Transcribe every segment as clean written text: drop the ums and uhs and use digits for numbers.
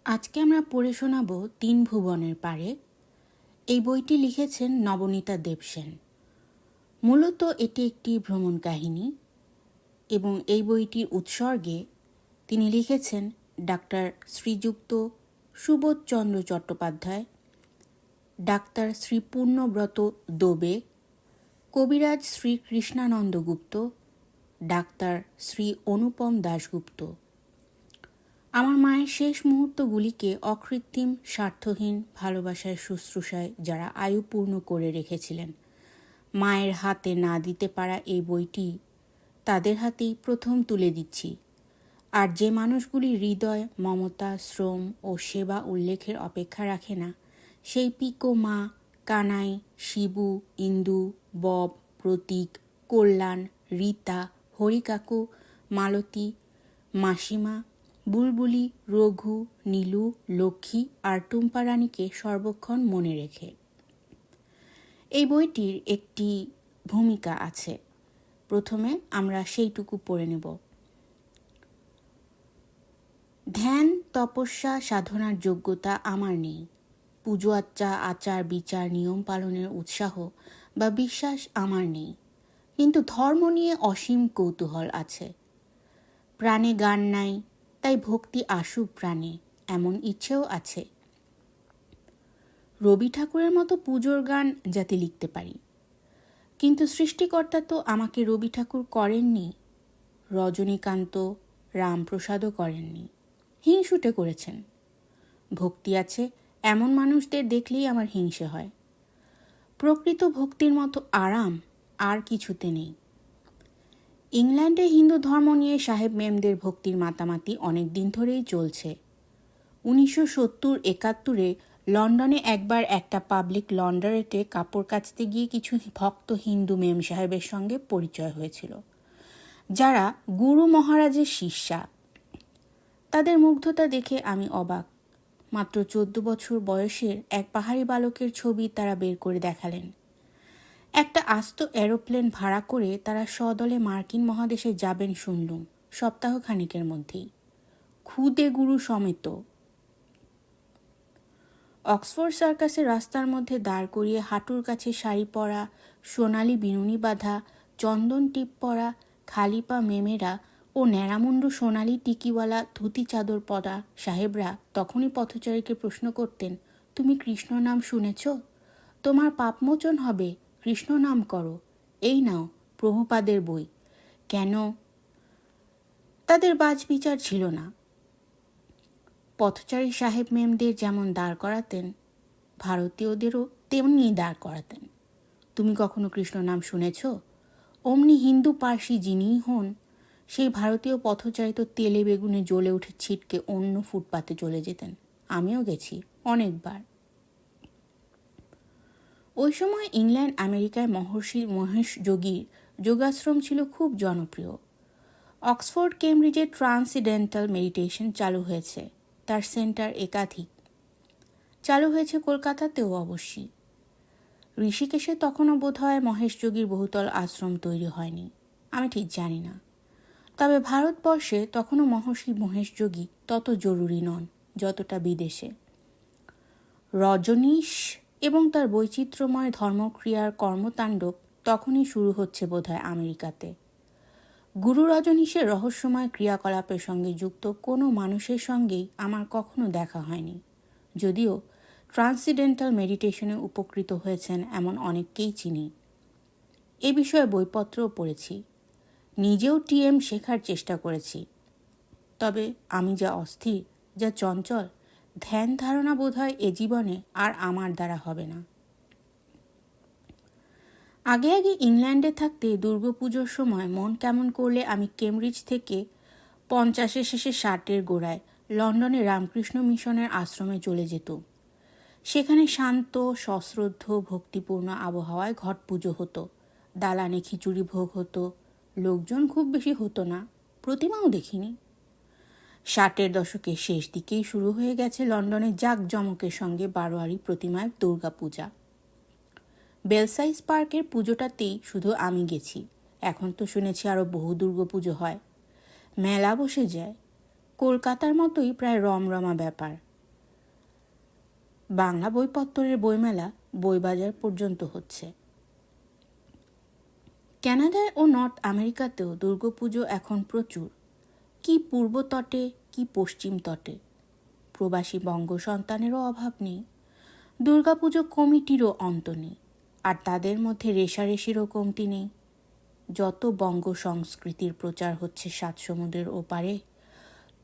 আজকে আমরা পড়ে শোনাব তিন ভুবনের পারে। এই বইটি লিখেছেন নবনীতা দেবসেন। মূলত এটি একটি ভ্রমণ কাহিনী এবং এই বইটির উৎসর্গে তিনি লিখেছেন ডাক্তার শ্রীযুক্ত সুবোধচন্দ্র চট্টোপাধ্যায়, ডাক্তার শ্রী পূর্ণব্রত দোবে, কবিরাজ শ্রী কৃষ্ণানন্দ গুপ্ত, ডাক্তার শ্রী অনুপম দাশগুপ্ত। আমার মায়ের শেষ মুহূর্তগুলিকে অকৃত্রিম স্বার্থহীন ভালোবাসার শুশ্রূষায় যারা আয়ু পূর্ণ করে রেখেছিলেন, মায়ের হাতে না দিতে পারা এই বইটি তাদের হাতেই প্রথম তুলে দিচ্ছি। আর যে মানুষগুলি হৃদয়, মমতা, শ্রম ও সেবা উল্লেখের অপেক্ষা রাখে না, সেই পিকো মা, কানাই, শিবু, ইন্দু, বব, প্রতীক, কল্যাণ, রীতা, হরিকাকু, মালতী, মাসিমা, বুলবুলি, রঘু, নীলু, লক্ষ্মী আর টুম্পা রানীকে সর্বক্ষণ মনে রেখে। এই বইটির একটি ভূমিকা আছে, প্রথমে আমরা সেইটুকু পড়ে নেব। ধ্যান, তপস্যা, সাধনার যোগ্যতা আমার নেই। পুজো আচ্চা, আচার বিচার, নিয়ম পালনের উৎসাহ বা বিশ্বাস আমার নেই, কিন্তু ধর্ম নিয়ে অসীম কৌতূহল আছে। প্রাণে গান নাই, তাই ভক্তি আসুক প্রাণে, এমন ইচ্ছেও আছে। রবি ঠাকুরের মতো পুজোর গান যাতে লিখতে পারি, কিন্তু সৃষ্টিকর্তা তো আমাকে রবি ঠাকুর করেননি, রজনীকান্ত, রামপ্রসাদও করেননি, হিংসুটে করেছেন। ভক্তি আছে এমন মানুষদের দেখলেই আমার হিংসে হয়। প্রকৃত ভক্তির মতো আরাম আর কিছুতে নেই। ইংল্যান্ডে হিন্দু ধর্ম নিয়ে সাহেব মেমদের ভক্তির মাতামাতি অনেক দিন ধরেই চলছে। 1970-71 লন্ডনে একবার একটা পাবলিক লন্ডারেটে কাপড় কাচতে গিয়ে কিছু ভক্ত হিন্দু মেম সাহেবের সঙ্গে পরিচয় হয়েছিল, যারা গুরু মহারাজের শিষ্যা। তাদের মুগ্ধতা দেখে আমি অবাক। মাত্র 14 বছর বয়সের এক পাহাড়ি বালকের ছবি তারা বের করে দেখালেন। একটা আস্ত এরোপ্লেন ভাড়া করে তারা সদলে মার্কিন মহাদেশে যাবেন শুনলুম সপ্তাহখানেকের মধ্যেই, খুদে গুরু সমেত। অক্সফোর্ড সার্কাসের রাস্তার মধ্যে দাঁড় করিয়ে হাঁটুর কাছে শাড়ি পরা, সোনালি বিনুনি বাঁধা, চন্দন টিপ পরা, খালি পা মেমেরা ও ন্যাড়ামুন্ডু সোনালি টিকিওয়ালা ধুতি চাদর পরা সাহেবরা তখনই পথচারীকে প্রশ্ন করতেন, তুমি কৃষ্ণ নাম শুনেছ? তোমার পাপমোচন হবে, কৃষ্ণ নাম করো, এই নাও প্রভুপাদের বই। কেন? তাদের বাজ বিচার ছিল না। পথচারী সাহেব মেমদের যেমন দাঁড় করাতেন, ভারতীয়দেরও তেমনি দাঁড় করাতেন। তুমি কখনো কৃষ্ণ নাম শুনেছ? অমনি হিন্দু পার্সি যিনিই হন, সেই ভারতীয় পথচারী তো তেলে বেগুনে জ্বলে উঠে ছিটকে অন্য ফুটপাতে চলে যেতেন। আমিও গেছি অনেকবার। ওই সময় ইংল্যান্ড আমেরিকায় মহর্ষি মহেশ যোগীর যোগাশ্রম ছিল খুব জনপ্রিয়। অক্সফোর্ড কেমব্রিজে ট্রান্সিডেন্টাল মেডিটেশন চালু হয়েছে, তার সেন্টার একাধিক। চালু হয়েছে কলকাতাতেও অবশ্যই। ঋষিকেশে তখনও বোধহয় মহেশ যোগীর বহুতল আশ্রম তৈরি হয়নি, আমি ঠিক জানি না। তবে ভারতবর্ষে তখনও মহর্ষি মহেশ যোগী তত জরুরি নন যতটা বিদেশে। রজনীশ এবং তার বৈচিত্র্যময় ধর্মক্রিয়ার কর্মতাণ্ডব তখনই শুরু হচ্ছে বোধহয় আমেরিকাতে। গুরু রজনীশের রহস্যময় ক্রিয়াকলাপের সঙ্গে যুক্ত কোনো মানুষের সঙ্গেই আমার কখনো দেখা হয়নি, যদিও ট্রান্সিডেন্টাল মেডিটেশনে উপকৃত হয়েছেন এমন অনেককেই চিনি। এ বিষয়ে বইপত্রও পড়েছি, নিজেও টিএম শেখার চেষ্টা করেছি। তবে আমি যা অস্থির, যা চঞ্চল, ধ্যান ধারণা বোধহয় এ জীবনে আর আমার দ্বারা হবে না। আগে আগে ইংল্যান্ডে থাকতে দুর্গাপুজোর সময় মন কেমন করলে আমি কেমব্রিজ থেকে 50-এর শেষে 60-এর গোড়ায় লন্ডনে রামকৃষ্ণ মিশনের আশ্রমে চলে যেত। সেখানে শান্ত, সশ্রদ্ধ, ভক্তিপূর্ণ আবহাওয়ায় ঘট পুজো হতো, দালানে খিচুড়ি ভোগ হতো। লোকজন খুব বেশি হতো না, প্রতিমাও দেখিনি। 60-এর দশকের শেষ দিকেই শুরু হয়ে গেছে লন্ডনে জাঁকজমকের সঙ্গে বারোয়ারি প্রতিমায় দুর্গাপূজা। বেলসাইজ পার্কের পুজোটাতেই শুধু আমি গেছি, এখন তো শুনেছি আরও বহু দুর্গাপুজো হয়, মেলা বসে যায়। কলকাতার মতোই প্রায় রমরমা ব্যাপার। বাংলা বইপত্তরের বইমেলা বইবাজার পর্যন্ত হচ্ছে। কানাডায় ও নর্থ আমেরিকাতেও দুর্গাপুজো এখন প্রচুর, কি পূর্ব তটে কি পশ্চিম তটে। প্রবাসী বঙ্গ সন্তানেরও অভাব নেই, দুর্গাপুজো কমিটিরও অন্ত নেই, আর তাদের মধ্যে রেষারেষিরও কমতি নেই। যত বঙ্গ সংস্কৃতির প্রচার হচ্ছে সাত সমুদ্রের ওপারে,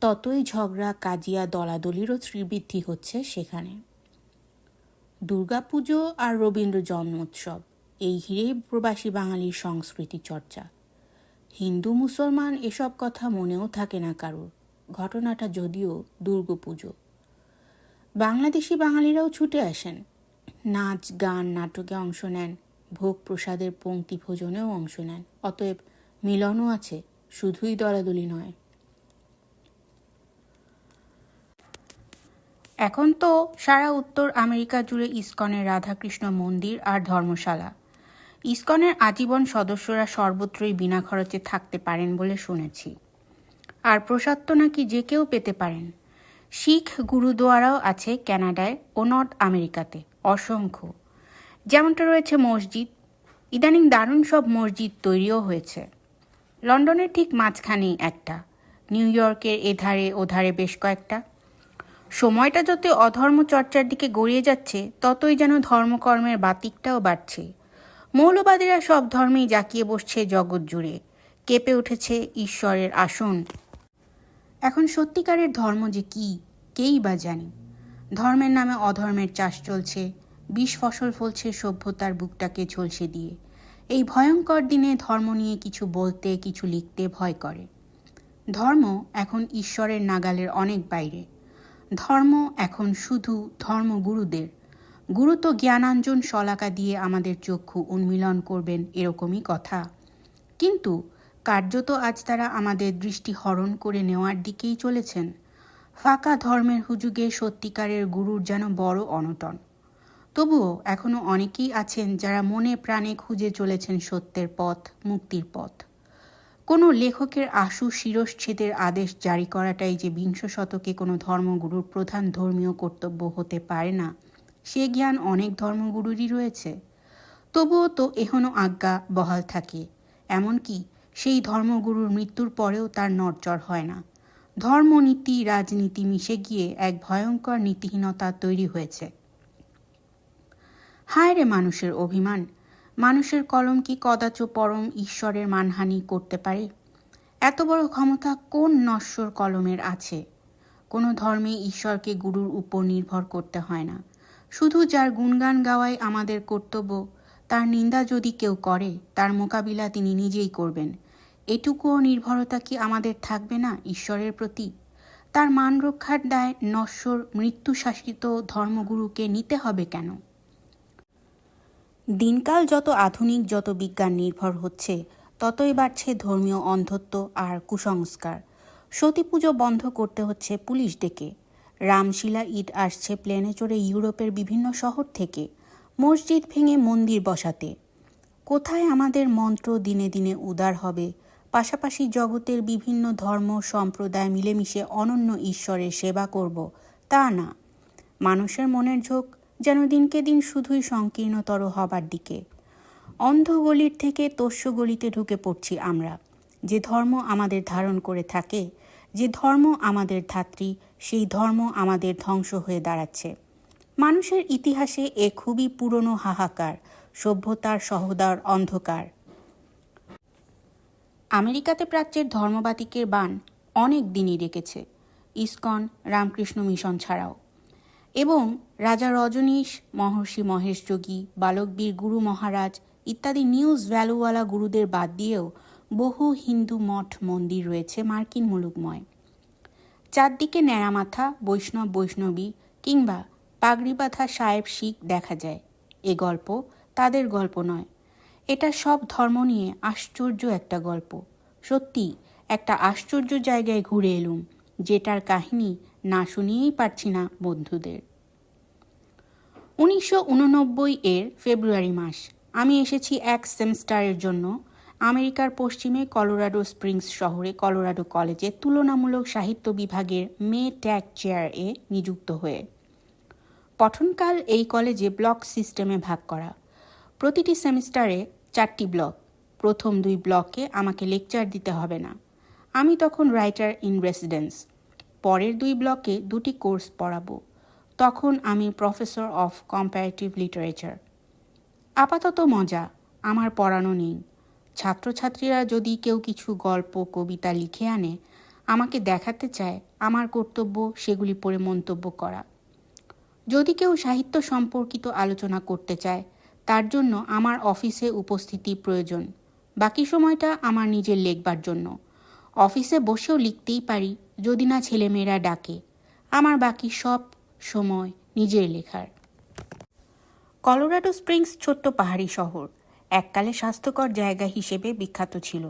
ততই ঝগড়া কাজিয়া দলাদলিরও শ্রীবৃদ্ধি হচ্ছে সেখানে। দুর্গাপুজো আর রবীন্দ্র জন্মোৎসব, এই ঘিরেই প্রবাসী বাঙালির সংস্কৃতি চর্চা। হিন্দু মুসলমান এসব কথা মনেও থাকে না কারোর, ঘটনাটা যদিও দুর্গাপুজো। বাংলাদেশি বাঙালিরাও ছুটে আসেন, নাচ গান নাটকে অংশ নেন, ভোগ প্রসাদের পংক্তি ভোজনেও অংশ নেন। অতএব মিলনও আছে, শুধুই দলাদলি নয়। এখন তো সারা উত্তর আমেরিকা জুড়ে ইসকনের রাধাকৃষ্ণ মন্দির আর ধর্মশালা। ইসকনের আজীবন সদস্যরা সর্বত্রই বিনা খরচে থাকতে পারেন বলে শুনেছি। আর প্রসাদ তো নাকি যে কেউ পেতে পারেন। শিখ গুরুদুয়ারাও আছে কানাডায় ও নর্থ আমেরিকাতে, অসংখ্য। যেমনটা রয়েছে মসজিদ, ইদানিং দারুণ সব মসজিদ তৈরিও হয়েছে। লন্ডনের ঠিক মাঝখানেই একটা, নিউ ইয়র্কের এধারে ওধারে বেশ কয়েকটা। সময়টা যত অধর্ম চর্চার দিকে গড়িয়ে যাচ্ছে, ততই যেন ধর্মকর্মের বাতিকটাও বাড়ছে। মৌলবাদীরা সব ধর্মেই জাঁকিয়ে বসছে জগৎ জুড়ে, কেঁপে উঠেছে ঈশ্বরের আসন। এখন সত্যিকারের ধর্ম যে কি, কেই বা জানে। ধর্মের নামে অধর্মের চাষ চলছে, বিষ ফসল ফলছে সভ্যতার বুকটাকে ঝলসে দিয়ে। এই ভয়ঙ্কর দিনে ধর্ম নিয়ে কিছু বলতে কিছু লিখতে ভয় করে। ধর্ম এখন ঈশ্বরের নাগালের অনেক বাইরে। ধর্ম এখন শুধু ধর্মগুরুদের। গুরু তো জ্ঞানাঞ্জন শলাকা দিয়ে আমাদের চক্ষু উন্মীলন করবেন, এরকমই কথা। কিন্তু কার্যত আজ তারা আমাদের দৃষ্টি হরণ করে নেওয়ার দিকেই চলেছেন। ফাঁকা ধর্মের হুজুগে সত্যিকারের গুরুর যেন বড় অনটন। তবুও এখনো অনেকেই আছেন যারা মনে প্রাণে খুঁজে চলেছেন সত্যের পথ, মুক্তির পথ। কোনো লেখকের আশু শিরশ্ছেদের আদেশ জারি করাটাই যে বিংশ শতকে কোনো ধর্মগুরুর প্রধান ধর্মীয় কর্তব্য হতে পারে না, সে জ্ঞান অনেক ধর্মগুরুরই রয়েছে। তবুও তো এখনো আজ্ঞা বহাল থাকে। এমনকি সেই ধর্মগুরুর মৃত্যুর পরেও তার নড়চড় হয় না। ধর্মনীতি রাজনীতি মিশে গিয়ে এক ভয়ঙ্কর নীতিহীনতা তৈরি হয়েছে। হায় রে মানুষের অভিমান! মানুষের কলম কি কদাচ পরম ঈশ্বরের মানহানি করতে পারে? এত বড় ক্ষমতা কোন নশ্বর কলমের আছে? কোনো ধর্মে ঈশ্বরকে গুরুর উপর নির্ভর করতে হয় না। শুধু যার গুণগান গাওয়াই আমাদের কর্তব্য, তার নিন্দা যদি কেউ করে, তার মোকাবিলা তিনি নিজেই করবেন। এটুকুও নির্ভরতা কি আমাদের থাকবে না ঈশ্বরের প্রতি? তার মান রক্ষার দায় নশ্বর মৃত্যুশাসিত ধর্মগুরুকে নিতে হবে কেন? দিনকাল যত আধুনিক, যত বিজ্ঞান নির্ভর হচ্ছে, ততই বাড়ছে ধর্মীয় অন্ধত্ব আর কুসংস্কার। সতী পুজো বন্ধ করতে হচ্ছে পুলিশ ডেকে। রামশিলা ইট আসছে প্লেনে চড়ে ইউরোপের বিভিন্ন শহর থেকে, মসজিদ ভেঙে মন্দির বসাতে। কোথায় আমাদের মন্ত্র দিনে দিনে উদার হবে, পাশাপাশি জগতের বিভিন্ন ধর্ম সম্প্রদায় মিলেমিশে অনন্য ঈশ্বরের সেবা করব, তা না। মানুষের মনের ঝোঁক যেন দিনকে দিন শুধুই সংকীর্ণতর হবার দিকে। অন্ধ গলির থেকে তস্য গলিতে ঢুকে পড়ছি আমরা। যে ধর্ম আমাদের ধারণ করে থাকে, যে ধর্ম আমাদের ধাত্রী, সেই ধর্ম আমাদের ধ্বংস হয়ে দাঁড়াচ্ছে। মানুষের ইতিহাসে এ খুবই পুরনো হাহাকার, সভ্যতার সহদার অন্ধকার। আমেরিকাতে প্রাচ্যের ধর্মবাতিকের বাণ অনেক দিনই রেখেছে, ইসকন, রামকৃষ্ণ মিশন ছাড়াও। এবং রাজা রজনীশ, মহর্ষি মহেশ যোগী, বালকবীর গুরু মহারাজ ইত্যাদি নিউজ ভ্যালুওয়ালা গুরুদের বাদ দিয়েও বহু হিন্দু মঠ মন্দির রয়েছে মার্কিন মুলুকময়। চারদিকে ন্যাড়ামাথা বৈষ্ণব বৈষ্ণবী কিংবা পাগড়ি বাঁধা সাহেব শিখ দেখা যায়। এ গল্প তাদের গল্প নয়, এটা সব ধর্ম নিয়ে আশ্চর্য একটা গল্প। সত্যি একটা আশ্চর্য জায়গায় ঘুরে এলুম, যেটার কাহিনী না শুনিয়েই পারছি না বন্ধুদের। 1989 এর ফেব্রুয়ারি মাস। আমি এসেছি এক সেমিস্টারের জন্য আমেরিকার পশ্চিমে কলোরাডো স্প্রিংস শহরে কলোরাডো কলেজে তুলনামূলক সাহিত্য বিভাগের মে ট্যাগ চেয়ার এ নিযুক্ত হয়ে। পঠনকাল এই কলেজে ব্লক সিস্টেমে ভাগ করা। প্রতিটি সেমিস্টারে 4টি ব্লক। প্রথম 2 ব্লকে আমাকে লেকচার দিতে হবে না, আমি তখন রাইটার ইন রেসিডেন্স। পরের 2 ব্লকে 2টি কোর্স পড়াবো, তখন আমি প্রফেসর অফ কম্পারেটিভ লিটারেচার। আপাতত মজা, আমার পড়ানো নেই। ছাত্রছাত্রীরা যদি কেউ কিছু গল্প কবিতা লিখে আনে, আমাকে দেখাতে চায়, আমার কর্তব্য সেগুলি পড়ে মন্তব্য করা। যদি কেউ সাহিত্য সম্পর্কিত আলোচনা করতে চায়, তার জন্য আমার অফিসে উপস্থিতি প্রয়োজন। বাকি সময়টা আমার নিজের লেখবার জন্য। অফিসে বসেও লিখতেই পারি যদি না ছেলেমেয়েরা ডাকে। আমার বাকি সব সময় নিজের লেখার। কলোরাডো স্প্রিংস ছোট্ট পাহাড়ি শহর, এককালে স্বাস্থ্যকর জায়গা হিসেবে বিখ্যাত ছিল।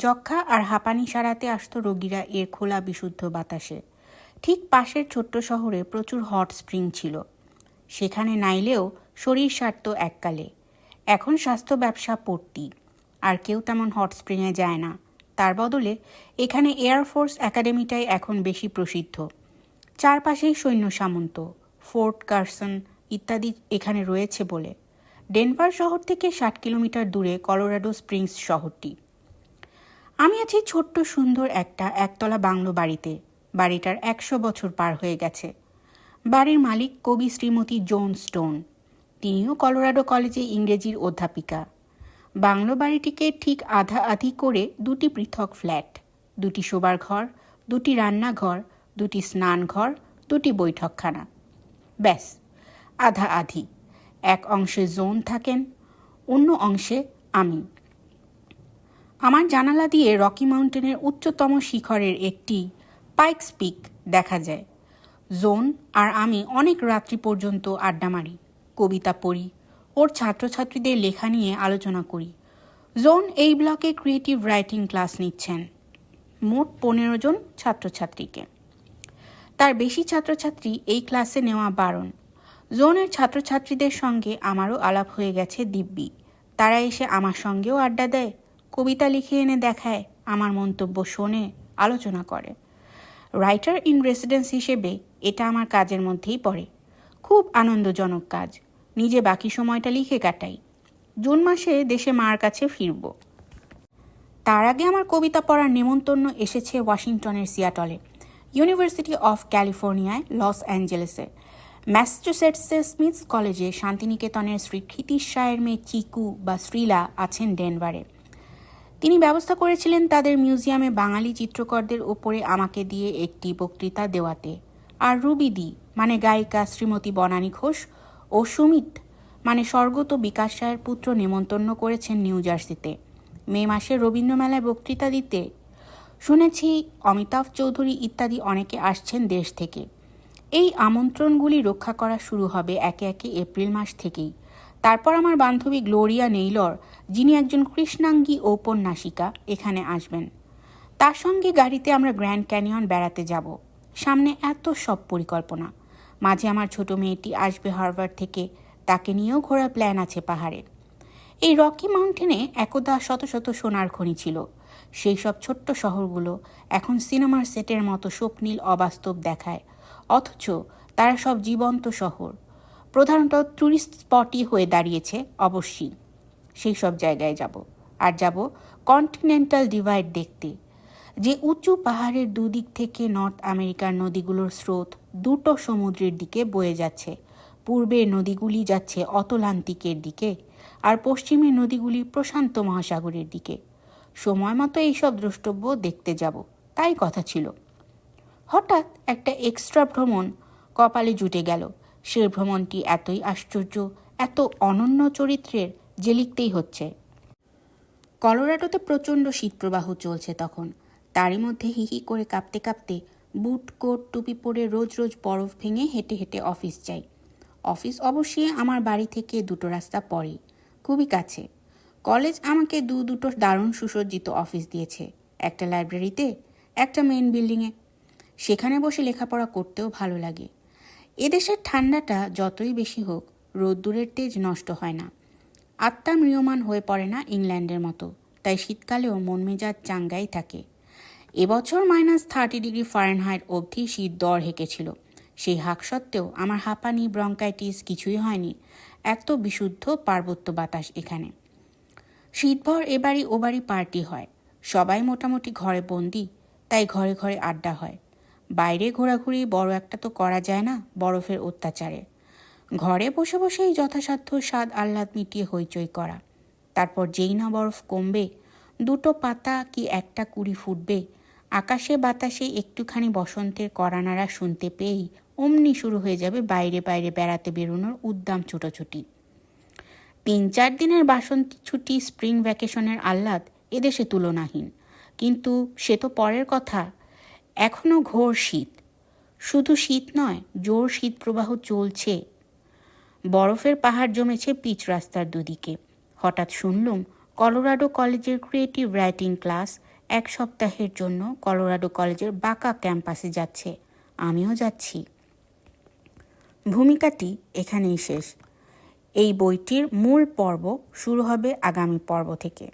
যক্ষা আর হাঁপানি সারাতে আসত রোগীরা এর খোলা বিশুদ্ধ বাতাসে। ঠিক পাশের ছোট্ট শহরে প্রচুর হট স্প্রিং ছিল। সেখানে নাইলেও শরীর সারত এককালে। এখন স্বাস্থ্য ব্যবসা পড়তি, আর কেউ তেমন হট স্প্রিংয়ে যায় না। তার বদলে এখানে এয়ারফোর্স একাডেমিটাই এখন বেশি প্রসিদ্ধ। চারপাশেই সৈন্য সামন্ত, ফোর্ট কারসন ইত্যাদি এখানে রয়েছে বলে। ডেনভার শহর থেকে 60 কিলোমিটার দূরে কলোরাডো স্প্রিংস শহরটি। আমি আছি ছোট্ট সুন্দর একটা একতলা বাংলো বাড়িতে। বাড়িটার 100 বছর পার হয়ে গেছে। বাড়ির মালিক কবি শ্রীমতী জোন স্টোন। তিনিও কলোরাডো কলেজে ইংরেজির অধ্যাপিকা। বাংলো বাড়িটিকে ঠিক আধা আধি করে 2টি পৃথক ফ্ল্যাট, 2টি শোবার ঘর, 2টি রান্নাঘর, 2টি স্নানঘর, 2টি বৈঠকখানা। ব্যাস, আধা আধি। এক অংশে জোন থাকেন, অন্য অংশে আমি। আমার জানালা দিয়ে রকি মাউন্টেনের উচ্চতম শিখরের একটি পাইকস পিক দেখা যায়। জোন আর আমি অনেক রাত্রি পর্যন্ত আড্ডা মারি, কবিতা পড়ি, ওর ছাত্রছাত্রীদের লেখা নিয়ে আলোচনা করি। জোন এই ব্লকে ক্রিয়েটিভ রাইটিং ক্লাস নিচ্ছেন মোট 15 জন ছাত্রছাত্রীকে। তার বেশি ছাত্রছাত্রী এই ক্লাসে নেওয়া বারণ। জোনের ছাত্রছাত্রীদের সঙ্গে আমারও আলাপ হয়ে গেছে দিব্যি। তারা এসে আমার সঙ্গেও আড্ডা দেয়, কবিতা লিখে এনে দেখায়, আমার মন্তব্য শোনে, আলোচনা করে। রাইটার ইন রেসিডেন্স হিসেবে এটা আমার কাজের মধ্যেই পড়ে। খুব আনন্দজনক কাজ। নিজে বাকি সময়টা লিখে কাটাই। জুন মাসে দেশে মার কাছে ফিরব। তার আগে আমার কবিতা পড়ার নেমন্তন্ন এসেছে ওয়াশিংটনের সিয়াটলে, ইউনিভার্সিটি অফ ক্যালিফোর্নিয়ায় লস অ্যাঞ্জেলেসে, ম্যাসাচুসেটসের স্মিথস কলেজে শান্তিনিকেতনের শ্রী ক্ষিতীশ রায়ের মেয়ে চিকু বা শ্রীলা আছেন ডেনভারে। তিনি ব্যবস্থা করেছিলেন তাদের মিউজিয়ামে বাঙালি চিত্রকরদের ওপরে আমাকে দিয়ে একটি বক্তৃতা দেওয়াতে। আর রুবিদি মানে গায়িকা শ্রীমতী বনানী ঘোষ ও সুমিত মানে স্বর্গত বিকাশ রায়ের পুত্র নেমন্তন্ন করেছেন নিউ জার্সিতে মে মাসে রবীন্দ্রমেলায় বক্তৃতা দিতে। শুনেছি অমিতাভ চৌধুরী ইত্যাদি অনেকে আসছেন দেশ থেকে। এই আমন্ত্রণগুলি রক্ষা করা শুরু হবে একে একে এপ্রিল মাস থেকেই। তারপর আমার বান্ধবী গ্লোরিয়া নেইলর, যিনি একজন কৃষ্ণাঙ্গী ঔপন্যাসিকা, এখানে আসবেন। তার সঙ্গে গাড়িতে আমরা গ্র্যান্ড ক্যানিয়ন বেড়াতে যাব। সামনে এত সব পরিকল্পনা। মাঝে আমার ছোট মেয়েটি আসবে হার্ভার্ড থেকে, তাকে নিয়েও ঘোরার প্ল্যান আছে পাহাড়ে। এই রকি মাউন্টেনে একদা শত শত সোনার খনি ছিল। সেই সব ছোট্ট শহরগুলো এখন সিনেমার সেটের মতো স্বপ্নীল অবাস্তব দেখায়, অথচ তারা সব জীবন্ত শহর। প্রধানত ট্যুরিস্ট স্পটই হয়ে দাঁড়িয়েছে। অবশ্যই সেই সব জায়গায় যাব। আর যাব কন্টিনেন্টাল ডিভাইড দেখতে, যে উঁচু পাহাড়ের দুদিক থেকে নর্থ আমেরিকার নদীগুলোর স্রোত দুটো সমুদ্রের দিকে বয়ে যাচ্ছে। পূর্বের নদীগুলি যাচ্ছে অতলান্তিকের দিকে, আর পশ্চিমের নদীগুলি প্রশান্ত মহাসাগরের দিকে। সময় মতো এইসব দ্রষ্টব্য দেখতে যাব, তাই কথা ছিল। হঠাৎ একটা এক্সট্রা ভ্রমণ কপালে জুটে গেল। সে ভ্রমণটি এতই আশ্চর্য, এত অনন্য চরিত্রের যে লিখতেই হচ্ছে। কলোরাডোতে প্রচণ্ড শীতপ্রবাহ চলছে তখন। তারই মধ্যে হিহি করে কাঁপতে কাঁপতে বুট কোট টুপি পরে রোজ রোজ বরফ ভেঙে হেঁটে হেঁটে অফিস যাই। অফিস অবশ্যই আমার বাড়ি থেকে 2টো রাস্তা পরেই, খুবই কাছে। কলেজ আমাকে দুটো দারুণ সুসজ্জিত অফিস দিয়েছে, একটা লাইব্রেরিতে, একটা মেইন বিল্ডিংয়ে। সেখানে বসে লেখাপড়া করতেও ভালো লাগে। এদেশের ঠান্ডাটা যতই বেশি হোক, রোদ্দুরের তেজ নষ্ট হয় না। আত্মা ম্রিয়মান হয়ে পড়ে না ইংল্যান্ডের মতো, তাই শীতকালেও মন মেজাজ চাঙ্গাই থাকে। এবছর -30 ডিগ্রি ফারেনহাইট অবধি শীত দর হেঁকেছিল। সেই হাঁক সত্ত্বেও আমার হাঁপানি, ব্রঙ্কাইটিস কিছুই হয়নি। এত বিশুদ্ধ পার্বত্য বাতাস এখানে। শীতভর এবারই ওবারই পার্টি হয়। সবাই মোটামুটি ঘরে বন্দি, তাই ঘরে ঘরে আড্ডা হয়। বাইরে ঘোরাঘুরি বড় একটা তো করা যায় না বরফের অত্যাচারে। ঘরে বসে বসেই যথাসাধ্য স্বাদ আহ্লাদ মিটিয়ে হইচই করা। তারপর যেই না বরফ কমবে, দুটো পাতা কি একটা কুড়ি ফুটবে, আকাশে বাতাসে একটুখানি বসন্তের কড়ানাড়া শুনতে পেয়েই অমনি শুরু হয়ে যাবে বাইরে বাইরে বেড়াতে বেরোনোর উদ্দাম ছোটাছুটি। 3-4 দিনের বাসন্তী ছুটি, স্প্রিং ভ্যাকেশনের আহ্লাদ এদেশে তুলনাহীন। কিন্তু সে তো পরের কথা। এখনও ঘোর শীত। শুধু শীত নয়, জোর শীত প্রবাহ চলছে। বরফের পাহাড় জমেছে পিচ রাস্তার দুদিকে। হঠাৎ শুনলুম কলোরাডো কলেজের ক্রিয়েটিভ রাইটিং ক্লাস 1 সপ্তাহের জন্য কলোরাডো কলেজের বাঁকা ক্যাম্পাসে যাচ্ছে। আমিও যাচ্ছি। ভূমিকাটি এখানেই শেষ। এই বইটির মূল পর্ব শুরু হবে আগামী পর্ব থেকে।